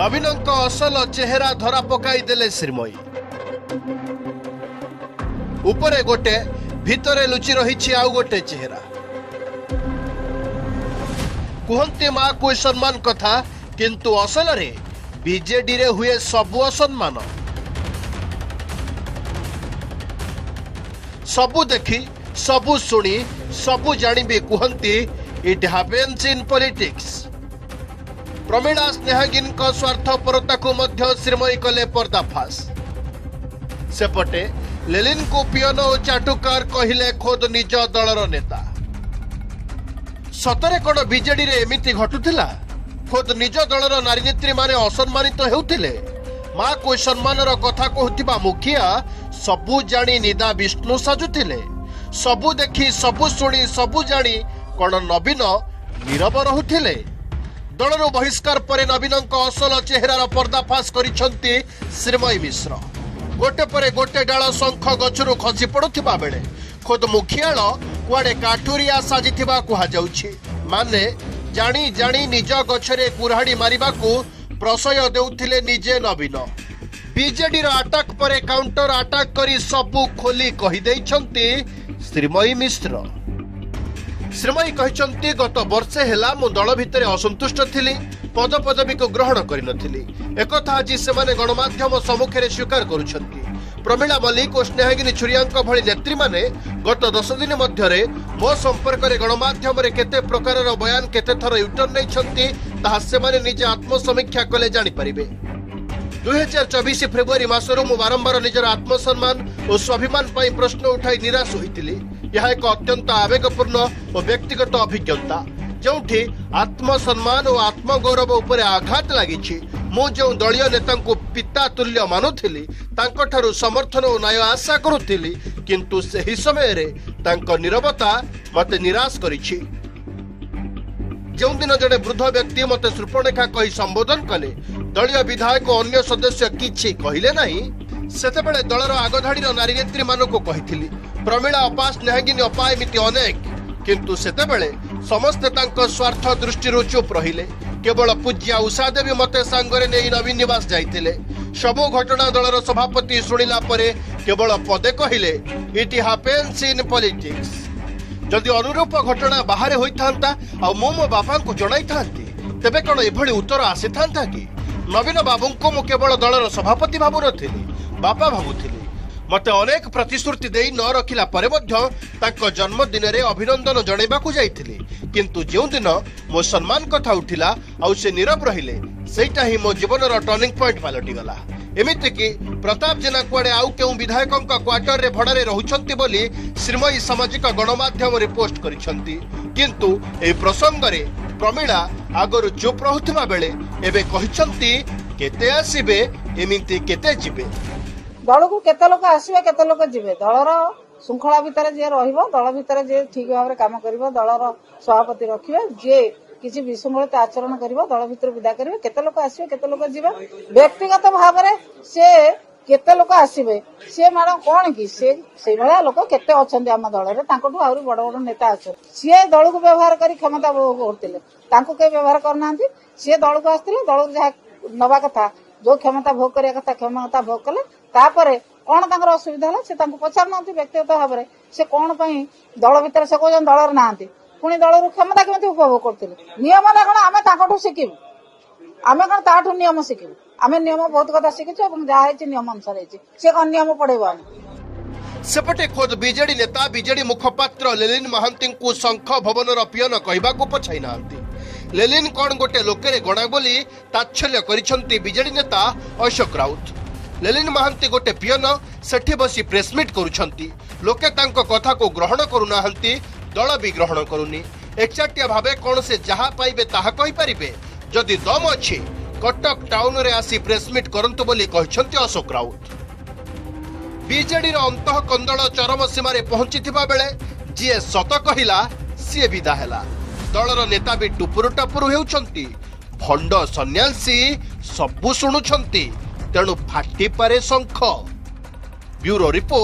नवीनक असल चेहरा धरा पकाई देले श्रीमयी। उपरे गोटे भितरे लुचि रही आउ गोटे चेहरा। कहते माँ को सम्मान कथा, किंतु असल रे बीजेडी रे हुए सबु असम्मान। सबु देखी सबु शुणी सबु जानी भी कहती it happens in politics. Pramila स्नेहागिन को स्वार्थपरता को मध्य श्रीमयी कले पर्दाफाश। सेपटे लेलिन को पियन और चाटुकार कहिले खोद निज दलर नेता। सतरे कौन बीजेडी रे एमिति घटुथिला? खोद निज दलर नारी नेत्री माने असम्मानित हेउथिले। माँ को सम्मानर कथा कहूथिबा मुखिया सबु जानी निदा विष्णु साजुथिले। सबु देखी सबु शुणी सबु जानी कौन नवीन नीरव रहुथिले। दलर बहिष्कार पर नवीनक असल चेहरार पर्दाफाश करिसंती श्रीमयी मिश्र। गोटे पर गोटे डाल शंख गछरु खसी पड़ुथिबा बेले खुद मुखियाल कुआडे काठुरिया साजिथिबा कुहा जाउछि। माने जानी जानी निज गछरे कुराड़ी मारिबाकू प्रशय देउथिले निजे नवीन। बीजेडी अटैक पर काउंटर अटैक करी सबू खोली कहि दैछंती श्रीमयी मिश्र। श्रीमयी कहते गत वर्षे हेला मु दल भितर असंतुष्ट थिली, पद पदवी को ग्रहण करि नथिली। एकथा आज सेमाने गणमाध्यम सम्मुखें स्वीकार करुछंती। प्रमीला मल्लिक और स्नेहागिनी छुरियांक भली नेत्री माने गत 10 दिन मध्यरे मो संपर्क में गणमाध्यम रे केते प्रकार बयान केते थर यूटर्न नैछंती ताहा सेमाने निजे आत्मसमीक्षा कले जानि परिबे। 2024 फेब्रुआरी मासरू मु बारंबार निजर आत्मसम्मान और स्वाभिमान पर प्रश्न उठाई निराश होइतिली। यह एक अत्यंत आवेगपूर्ण और व्यक्तिगत अभिज्ञता जोठी आत्मसम्मान और आत्मगौरव उपरे आघात लगी। मु जो दलीय नेता पिता तुल्य मानुथिली, तांको ठारू समर्थन और न्याय आशा करुथिली, किंतु सही समय रे तांको नीरवता मते निराश करिछि। जो दिन जड़े वृद्ध व्यक्ति मते सुपर्णरेखा कही संबोधन कले, दलीय विधायक और अन्य सदस्य किछि कहिले नाही, सेतेबेले दलर आगधाड़ीर नारी नेत्री मानकु कहिथिली प्रमीला अपा स्नेहागिनी अपा एमिति अनेक, किंतु सेतेबेले समस्ते तांको स्वार्थ दृष्टि चुप रहिले। केवल पूज्या उषा देवी मते सांगरे नै नवीन निवास जाइतिले। सबु घटना दलर सभापति शुणिला परे केवल पदे कहिले इट हैपेन्स इन पॉलिटिक्स। जदि अनुरूप घटना बाहर होइथांता आ मो बापा को जणाई थांती तेबे कोन एभली उत्तर आसी थांता कि? नवीन बाबू को मु केवल दलर सभापति भाबु नथिली, बापा भाबुथिली। मते अनेक प्रतिश्रुति देई न रखिला परे मध्य तांको जन्मदिन रे अभिनंदन जणाइबाकू जाइथिली, किंतु जो दिन मो सम्मान कथा उठिला आ से नीरव रहिले सेटा ही मो जीवनर टर्निंग पॉइंट पलटि गला। एमिति कि प्रताप जेना कुआडे आउ केउ विधायकक क्वार्टर रे भड़ारे रहुछंती बोली श्रीमयी सामाजिक गणमाध्यम रे पोस्ट करिसंती, किंतु ए प्रसंग रे प्रमीला आगरु चुप रहुथिबा बेले एबे कहिसंती केते आसीबे एमिति केते जिबे। दल को केते लोक आसबे केते लोक जिबे, दलर श्रृंखला भितर जे रहिबो, दल भितर जे ठीक भाव रे काम करिवो, दलर सभापति रखिबे, जे किसी विसंगत आचरण करिवो दल भितर विदा करिवे, केते लोक आसबे केते लोक जिबे। व्यक्तिगत भाव रे से केते लोक आसबे से माने कोन कि से भला लोक केते अछंती आम दल रे, तांकोठू आउरी बड़ बड़ नेता अछन। से दल को व्यवहार करी क्षमता भोग करथिले, तांको के व्यवहार करनांती। से दल को आस्थिले, दल जहा नबा कथा जो क्षमता भोग करिया कथा क्षमता भोग कले, तापरे कौन तांकर असुविधा है से पचार ना व्यक्तिगत भाव में से कौन दल भितर से कौन दलर ना पुणी दल क्षमता केमी उपभोग करते नियम ना कौन आम ताकू शिखू, आम कौन ताठू नियम शिखू। आम नियम बहुत कथा शिखीचु, जहाँ नियम अनुसार से कौन नियम पढ़ेब। आम सेपटे खोद बीजेडी नेता बीजेडी मुखपात्र लेलिन महांती को शंख भवनर पियन कहवाक पछाई नांती। लेलिन कौन गोटे लोके गणा बोली ताच्छल्य करिसंती बीजेडी नेता अशोक राउत। लेलिन महांती गोटे पियन सेठी बसी प्रेसमिट करुछंती, लोके तांको कथा को ग्रहण करुनाहंती, दल भी ग्रहण करुनी। एकचाटिया भावे कौन से जहा पाइबे ताहा कहि परिबे। जदि दम अछि कटक टाउन रे आसी प्रेसमिट करंतु बोली कहिसंती अशोक राउत। बीजेडी अंतः कंदल चरम सीमा रे पहुंचीथिबा बेले जी सत कहिला सी विदा हैला। दलर नेता भी टुपुरु टपुरु हेउछंती, भंड सन्यासी सबु शुणुछंती, तेणु फाटी पारे शंख। Bureau report.